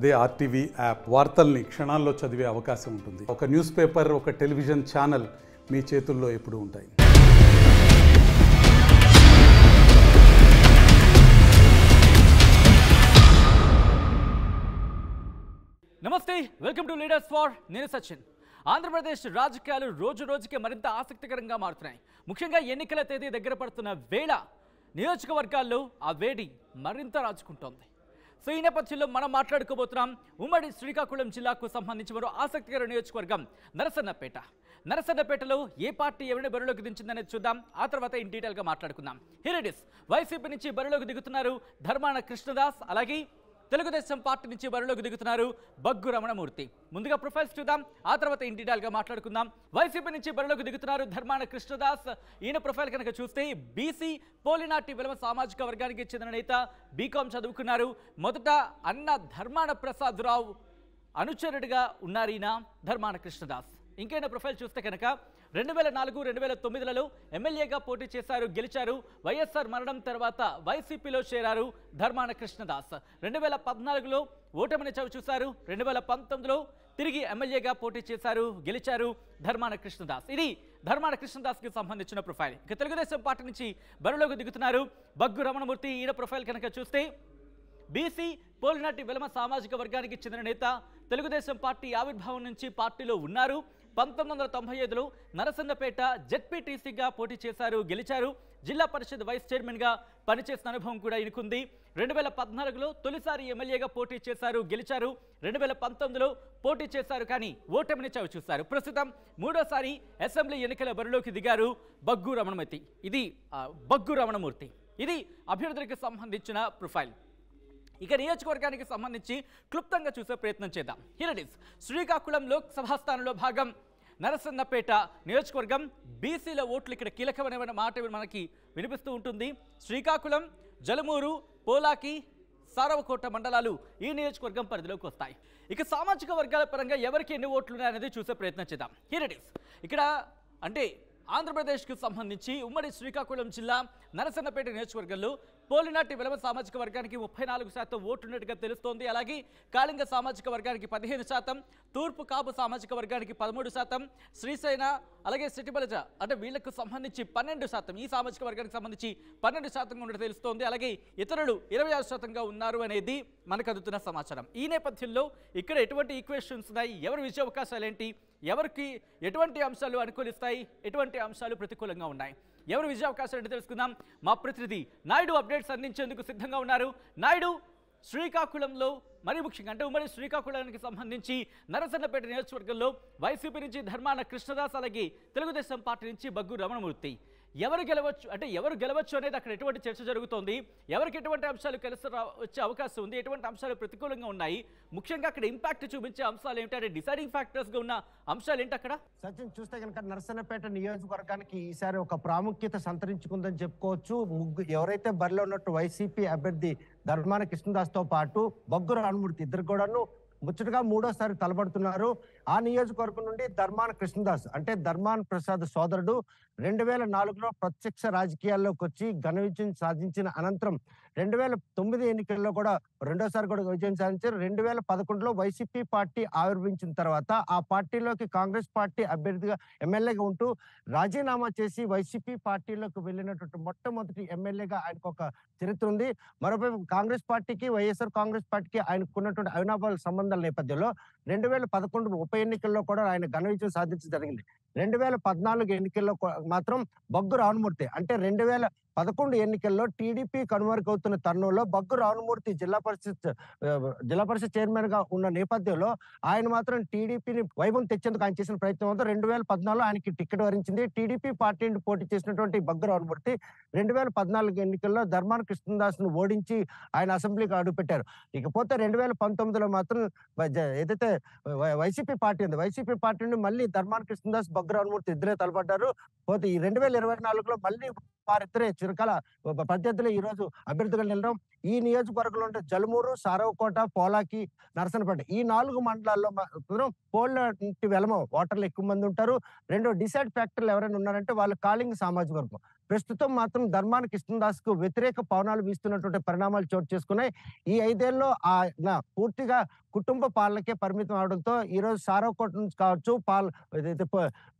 అదే RTV app వార్తల్ని క్షణాల్లో చదివే అవకాశం ఉంటుంది. ఒక న్యూస్ పేపర్, ఒక టెలివిజన్ ఛానల్ మీ చేతుల్లో ఎప్పుడూ ఉంటాయి. నమస్తే, వెల్కమ్ టు లీడర్స్ ఫర్. నేను సచిన్. ఆంధ్రప్రదేశ్ రాజకీయాలు రోజు రోజుకి మరింత ఆసక్తికరంగా మారుతున్నాయి. ముఖ్యంగా ఎన్నికల తేదీ దగ్గర పడుతున్న వేళ నియోజకవర్గాల్లో ఆ వేడి మరింత రాజుకుంటోంది. సో ఈ నేపథ్యంలో మనం మాట్లాడుకోబోతున్నాం ఉమ్మడి శ్రీకాకుళం జిల్లాకు సంబంధించి మరో ఆసక్తికర నియోజకవర్గం నరసన్నపేట. నరసన్నపేటలో ఏ పార్టీ ఎవరిని బరిలోకి దించిందనేది చూద్దాం. ఆ తర్వాత ఇన్ డీటెయిల్గా మాట్లాడుకుందాం. Here it is. వైసీపీ నుంచి బరిలోకి దిగుతున్నారు ధర్మాన కృష్ణదాస్, అలాగే తెలుగుదేశం పార్టీ నుంచి బరిలోకి దిగుతున్నారు బగ్గు రమణమూర్తి. ముందుగా ప్రొఫైల్స్ చూద్దాం, ఆ తర్వాత ఇన్ డీటెయిల్గా మాట్లాడుకుందాం. వైసీపీ నుంచి బరిలోకి దిగుతున్నారు ధర్మాన కృష్ణదాస్. ఈయన ప్రొఫైల్ కనుక చూస్తే బీసీ పోలినాటి విలమ సామాజిక వర్గానికి చెందిన నేత, బీకాం చదువుకున్నారు. మొదట అన్న ధర్మాన ప్రసాద్ రావు అనుచరుడిగా ఉన్నారు ఈయన ధర్మాన కృష్ణదాస్. ఇంకైనా ప్రొఫైల్ చూస్తే కనుక 2004-2009లలో ఎమ్మెల్యేగా పోటీ చేశారు, గెలిచారు. వైఎస్ఆర్ మరణం తర్వాత వైసీపీలో చేరారు ధర్మాన కృష్ణదాస్. 2014లో ఓటమిని చవిచూశారు. 2019లో తిరిగి ఎమ్మెల్యేగా పోటీ చేశారు, గెలిచారు ధర్మాన కృష్ణదాస్. ఇది ధర్మాన కృష్ణదాస్కి సంబంధించిన ప్రొఫైల్. ఇక తెలుగుదేశం పార్టీ నుంచి బరిలోకి దిగుతున్నారు బగ్గు రమణమూర్తి. ఈయన ప్రొఫైల్ కనుక చూస్తే బీసీ పోలినాటి విలమ సామాజిక వర్గానికి చెందిన నేత, తెలుగుదేశం పార్టీ ఆవిర్భావం నుంచి పార్టీలో ఉన్నారు. 1995లో నరసన్నపేట జెడ్పీటీసీగా పోటీ చేశారు, గెలిచారు. జిల్లా పరిషత్ వైస్ చైర్మన్గా పనిచేసిన అనుభవం కూడా ఈయనకుంది. 2014లో తొలిసారి ఎమ్మెల్యేగా పోటీ చేశారు, గెలిచారు. 2019లో పోటీ చేశారు, కానీ ఓటమిని చవిచూశారు. ప్రస్తుతం మూడోసారి అసెంబ్లీ ఎన్నికల బరిలోకి దిగారు బగ్గు రమణమూర్తి. ఇది బగ్గు రమణమూర్తి. ఇది అభ్యర్థులకు సంబంధించిన ప్రొఫైల్. ఇక నియోజకవర్గానికి సంబంధించి క్లుప్తంగా చూసే ప్రయత్నం చేద్దాం. Here it is. Srikakulam Lok Sabha స్థానంలో భాగం నరసన్నపేట నియోజకవర్గం. బీసీల ఓట్లు ఇక్కడ కీలకమైన మాట మనకి వినిపిస్తూ ఉంటుంది. శ్రీకాకుళం, జలమూరు, పోలాకి, సారవకోట మండలాలు ఈ నియోజకవర్గం పరిధిలోకి వస్తాయి. ఇక సామాజిక వర్గాల పరంగా ఎవరికి ఎన్ని ఓట్లు ఉన్నాయనేది చూసే ప్రయత్నం చేద్దాం. Here it is. ఇక్కడ అంటే ఆంధ్రప్రదేశ్కు సంబంధించి ఉమ్మడి శ్రీకాకుళం జిల్లా నరసన్నపేట నియోజకవర్గంలో పోలినాటి విలమ సామాజిక వర్గానికి 34% ఓట్లున్నట్టుగా తెలుస్తోంది. అలాగే కాళింగ సామాజిక వర్గానికి 15%, తూర్పు కాపు సామాజిక వర్గానికి 13%, శ్రీశైన అలాగే సిటిబలజ అంటే వీళ్లకు సంబంధించి 12%, ఈ సామాజిక వర్గానికి సంబంధించి 12% ఉన్నట్టు తెలుస్తోంది. అలాగే ఇతరులు 26%గా ఉన్నారు అనేది మనకు అందుతున్న సమాచారం. ఈ నేపథ్యంలో ఇక్కడ ఎటువంటి ఈక్వేషన్స్ ఉన్నాయి, ఎవరి విజయ అవకాశాలు ఏంటి, ఎవరికి ఎటువంటి అంశాలు అనుకూలిస్తాయి, ఎటువంటి అంశాలు ప్రతికూలంగా ఉన్నాయి, ఎవరు విజయ అవకాశాలు ఏంటి తెలుసుకుందాం. మా ప్రతినిధి నాయుడు అప్డేట్స్ అందించేందుకు సిద్ధంగా ఉన్నారు. నాయుడు, శ్రీకాకుళంలో మరి ముఖ్యంగా అంటే ఉమ్మడి శ్రీకాకుళానికి సంబంధించి నరసన్నపేట నియోజకవర్గంలో వైసీపీ నుంచి ధర్మాన కృష్ణదాస్, అలాగే తెలుగుదేశం పార్టీ నుంచి బగ్గు రమణమూర్తి. ఎవరు గెలవచ్చు అనేది అక్కడ ఎటువంటి చర్చ జరుగుతోంది, ఎవరికి ఎటువంటి అంశాలు కలిసి వచ్చే అవకాశం ఉంది, ఎటువంటి అంశాలు ప్రతికూలంగా ఉన్నాయి, ముఖ్యంగా అక్కడ ఇంపాక్ట్ చూపించే అంశాలు ఏంటి, అంటే డిసైడింగ్ ఫ్యాక్టర్స్గా ఉన్న అంశాలు ఏంటి అక్కడ? సచిన్, చూస్తే కనుక నరసన్నపేట నియోజకవర్గానికి ఈసారి ఒక ప్రాముఖ్యత సంతరించుకుందని చెప్పుకోవచ్చు. ఎవరైతే బరిలో ఉన్నట్టు వైసీపీ అభ్యర్థి ధర్మాన కృష్ణదాస్తో పాటు బగ్గు రమణమూర్తి ఇద్దరు కూడాను ముచ్చటగా మూడోసారి తలబడుతున్నారు. ఆ నియోజకవర్గం నుండి ధర్మాన కృష్ణదాస్ అంటే ధర్మాన ప్రసాద్ సోదరుడు 2004లో ప్రత్యక్ష రాజకీయాల్లోకి వచ్చి ఘన విజయం సాధించిన అనంతరం 2009 ఎన్నికల్లో కూడా రెండోసారి కూడా విజయం సాధించారు. 2011లో వైసీపీ పార్టీ ఆవిర్భవించిన తర్వాత ఆ పార్టీలోకి కాంగ్రెస్ పార్టీ అభ్యర్థిగా ఎమ్మెల్యేగా ఉంటూ రాజీనామా చేసి వైసీపీ పార్టీలోకి వెళ్ళినటువంటి మొట్టమొదటి ఎమ్మెల్యేగా ఆయనకు ఒక చరిత్ర ఉంది. మరోవైపు కాంగ్రెస్ పార్టీకి, వైఎస్ఆర్ కాంగ్రెస్ పార్టీకి ఆయనకు ఉన్నటువంటి అవినాభావ సంబంధాల నేపథ్యంలో 2011 ఉప ఎన్నికల్లో కూడా ఆయన ఘన విజయం సాధించడం జరిగింది. 2014 ఎన్నికల్లో మాత్రం బగ్గు రమణమూర్తి అంటే 2011 ఎన్నికల్లో టీడీపీ కనుమరుగవుతున్న తరుణంలో బగ్గు రమణమూర్తి జిల్లా పరిషత్ చైర్మన్ గా ఉన్న నేపథ్యంలో ఆయన మాత్రం టీడీపీని వైభవం తెచ్చేందుకు ఆయన చేసిన ప్రయత్నం వల్ల 2014లో ఆయనకి టికెట్ వరించింది. టీడీపీ పార్టీ నుండి పోటీ చేసినటువంటి బగ్గు రమణమూర్తి 2014 ఎన్నికల్లో ధర్మాన కృష్ణదాస్ ను ఓడించి ఆయన అసెంబ్లీకి అడుగుపెట్టారు. ఇకపోతే 2019లో మాత్రం ఏదైతే వైసీపీ పార్టీ ఉంది, వైసీపీ పార్టీ నుండి మళ్ళీ ధర్మాన కృష్ణదాస్, బగ్గు రమణమూర్తి ఇద్దరే తలపడ్డారు. పోతే ఈ 2024లో మళ్ళీ వారిద్దరే చిరకాల ప్రత్యర్థులు ఈ రోజు అభ్యర్థులు నిలడం. ఈ నియోజకవర్గంలో ఉంటే జలమూరు, సారవకోట, పోలాకి, నరసన్నపేట ఈ 4 మండలాల్లో పోలినాటి వెలమ ఓటర్లు ఎక్కువ మంది ఉంటారు. రెండో డిసైడ్ ఫ్యాక్టర్లు ఎవరైనా ఉన్నారంటే వాళ్ళు కాళింగ సామాజిక వర్గం. ప్రస్తుతం మాత్రం ధర్మాన కృష్ణదాస్ కు వ్యతిరేక పవనాలు వీస్తున్నటువంటి పరిణామాలు చోటు చేసుకున్నాయి. ఈ 5 ఏళ్లలో పూర్తిగా కుటుంబ పాలనకే పరిమితం అవడంతో ఈ రోజు సారవకోట నుంచి కావచ్చు,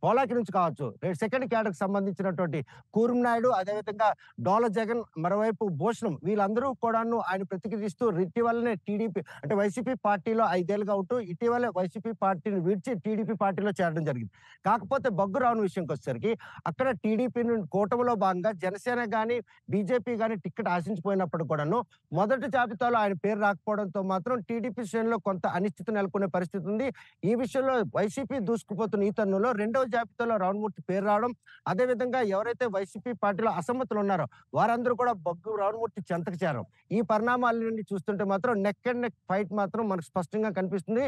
పోలాకి నుంచి కావచ్చు, సెకండ్ క్యాడర్కి సంబంధించినటువంటి కూర్మనాయుడు, అదేవిధంగా డోల జగన్, మరోవైపు భూషణం, వీళ్ళందరూ కూడాను ఆయన ప్రతిక్రియిస్తూ ఇటీవలనే టీడీపీ అంటే వైసీపీ పార్టీలో 5 ఏళ్లుగా ఉంటూ ఇటీవలే వైసీపీ పార్టీని విడిచి టీడీపీ పార్టీలో చేరడం జరిగింది. కాకపోతే బొగ్గు రావణ విషయంకి వచ్చేసరికి అక్కడ టీడీపీ నుండి కూటమిలో భాగంగా జనసేన గాని బీజేపీ గాని టికెట్ ఆశించిపోయినప్పుడు కూడాను మొదటి జాబితాలో ఆయన పేరు రాకపోవడంతో మాత్రం టీడీపీ శ్రేణిలో కొంత అనిశ్చితి నెలకొనే పరిస్థితి ఉంది. ఈ విషయంలో వైసీపీ దూసుకుపోతున్న ఈ తరుణంలో రెండవ జాబితాలో రావణమూర్తి పేరు రావడం, అదేవిధంగా ఎవరైతే వైసీపీ పార్టీలో అసమ్మతులు ఉన్నారో వారందరూ కూడా బొగ్గు రావణమూర్తి చెంతకు చేరడం, ఈ పరిణామాలన్నీ చూస్తుంటే మాత్రం నెక్ అండ్ నెక్ ఫైట్ మాత్రం మనకు స్పష్టంగా కనిపిస్తుంది.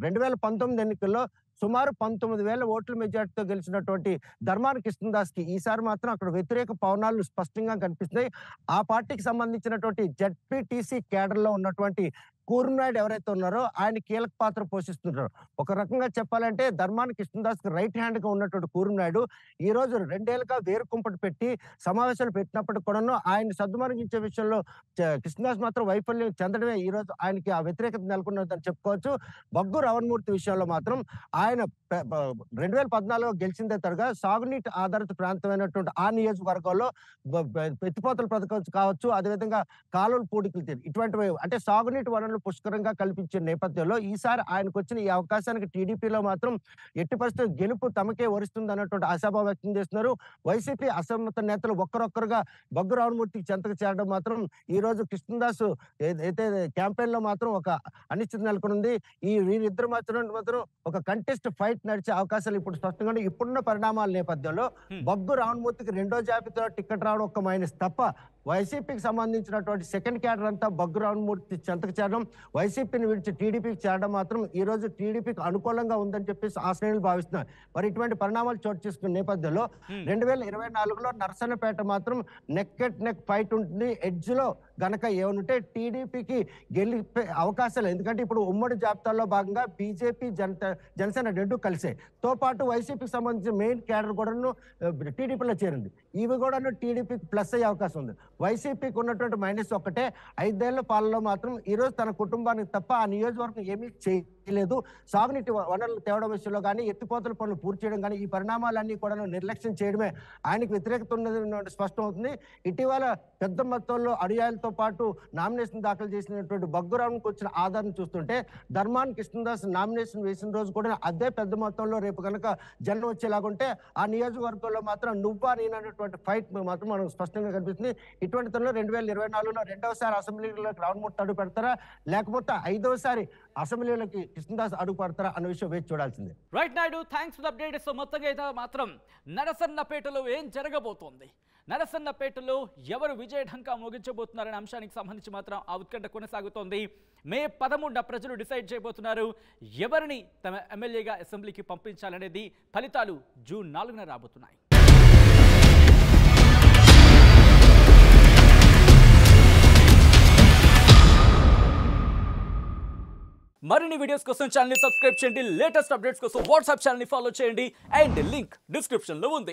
2019 ఎన్నికల్లో సుమారు 19,000 ఓట్ల మెజార్టీతో గెలిచినటువంటి ధర్మాన కృష్ణదాస్ కి ఈసారి మాత్రం అక్కడ వ్యతిరేక పవనాలు స్పష్టంగా కనిపిస్తున్నాయి. ఆ పార్టీకి సంబంధించినటువంటి జెడ్పీటీసీ కేడర్ లో ఉన్నటువంటి కూర్మనాయుడు ఎవరైతే ఉన్నారో ఆయన కీలక పాత్ర పోషిస్తున్నారు. ఒక రకంగా చెప్పాలంటే ధర్మాన కృష్ణదాస్ కి రైట్ హ్యాండ్ గా ఉన్నటువంటి కూర్మనాయుడు ఈ రోజు 2 ఏళ్లుగా వేరు కుంపటి పెట్టి సమావేశాలు పెట్టినప్పటికి కూడాను ఆయన సద్దుమణిగించే విషయంలో కృష్ణదాస్ మాత్రం వైఫల్యం చెందడమే ఈ రోజు ఆయనకి ఆ వ్యతిరేకత నెలకొన్నదని చెప్పుకోవచ్చు. బొగ్గు రావణమూర్తి విషయంలో మాత్రం ఆయన 2014లో గెలిచిందే తరగా సాగునీటి ఆధారిత ప్రాంతమైనటువంటి ఆ నియోజకవర్గంలో ఎత్తిపోతల పథకం కావచ్చు, అదేవిధంగా కాలువలు పూడికలు ఇటువంటివి అంటే సాగునీటి వనరులు పుష్కరంగా కల్పించే నేపథ్యంలో ఈసారి ఆయనకు వచ్చిన ఈ అవకాశానికి టీడీపీలో మాత్రం ఎట్టి పరిస్థితుల్లో గెలుపు తమకే వరిస్తుంది అన్నటువంటి ఆశాభావం వ్యక్తం చేస్తున్నారు. వైసీపీ అసమ్మత నేతలు ఒక్కరొక్కరుగా బొగ్గు రావణమూర్తికి చెంతకు చేరడం మాత్రం ఈ రోజు కృష్ణదాస్ అయితే క్యాంపెయిన్ లో మాత్రం ఒక అనిశ్చితి నెలకొంది. వీరిద్దరు మాత్రం ఒక కంటెస్ట్ ఫైట్ నడిచే అవకాశాలు ఇప్పుడు స్పష్టంగా ఇప్పుడున్న పరిణామాల నేపథ్యంలో బొగ్గు రావణమూర్తికి రెండో జాబితాలో టికెట్ రావడం ఒక మైనస్ తప్ప వైసీపీకి సంబంధించినటువంటి సెకండ్ క్యాడర్ అంతా బొగ్గు రావణమూర్తి చెంతకు చేరడం, వైసీపీని విడిచి టీడీపీకి చేరడం మాత్రం ఈ రోజు టీడీపీకి అనుకూలంగా ఉందని చెప్పేసి ఆ శ్రేణులు భావిస్తున్నారు. మరి ఇటువంటి పరిణామాలు చోటు చేసుకున్న నేపథ్యంలో 2024లో నరసన్నపేట మాత్రం నెక్ అండ్ నెక్ ఫైట్ ఉంటుంది. ఎడ్జ్ లో గనక ఏమనుంటే టీడీపీకి గెలిపే అవకాశాలు, ఎందుకంటే ఇప్పుడు ఉమ్మడి జాబితాలో భాగంగా బీజేపీ జనసేన రెండు కలిసే తో పాటు వైసీపీకి సంబంధించిన మెయిన్ క్యాడర్ కూడాను టీడీపీలో చేరింది. ఇవి కూడాను టీడీపీకి ప్లస్ అయ్యే అవకాశం ఉంది. వైసీపీకి ఉన్నటువంటి మైనస్ ఒక్కటే 5 ఏళ్ల పాలనలో మాత్రం ఈ రోజు తన కుటుంబానికి తప్ప ఆ నియోజకవర్గం ఏమీ చేయలేదు. సాగునీటి వనరులు తేవడం విషయంలో కానీ ఎత్తిపోతల పనులు పూర్తి చేయడం కానీ ఈ పరిణామాలన్నీ కూడా నిర్లక్ష్యం చేయడమే ఆయనకు వ్యతిరేకత ఉన్నది స్పష్టం అవుతుంది. ఇటీవల పెద్ద మొత్తంలో అడియాలతో పాటు నామినేషన్ దాఖలు చేసినటువంటి బొగ్గురావుకి వచ్చిన ఆధారం చూస్తుంటే ధర్మాన కృష్ణదాస్ నామినేషన్ వేసిన రోజు కూడా అదే పెద్ద మొత్తంలో రేపు కనుక జనం వచ్చేలాగుంటే ఆ నియోజకవర్గంలో మాత్రం నువ్వా నేనటువంటి ఫైట్ మాత్రం మనకు స్పష్టంగా కనిపిస్తుంది. ఇటువంటి తనలో 2024లో రెండవసారి అసెంబ్లీలోకి రావణమూర్తి అడుగు పెడతారా లేకపోతే 5వసారి అసెంబ్లీలోకి కృష్ణదాస్ అడుగు పెడతారా అన్న విషయం వేచి చూడాల్సిందే. Right Naidu, thanks for the update. So మొత్తంగా అయితే మాత్రం నరసన్నపేటలో ఏం జరగబోతోంది, నరసన్నపేటలో ఎవరు విజయ ఢంకా మోగించబోతున్నారనే అంశానికి సంబంధించి మాత్రం ఆ ఉత్కంఠ కొనసాగుతోంది. మే 11 ప్రజలు డిసైడ్ చేయబోతున్నారు ఎవరిని తమ ఎమ్మెల్యేగా అసెంబ్లీకి పంపించాలనేది. ఫలితాలు జూన్ 4న రాబోతున్నాయి. మరిన్ని వీడియోస్ కోసం ఛానల్ ని సబ్స్క్రైబ్ చేయండి. లేటెస్ట్ అప్డేట్స్ కోసం వాట్సాప్ ఛానల్ ని ఫాలో చేయండి. అండ్ లింక్ డిస్క్రిప్షన్ లో ఉంది.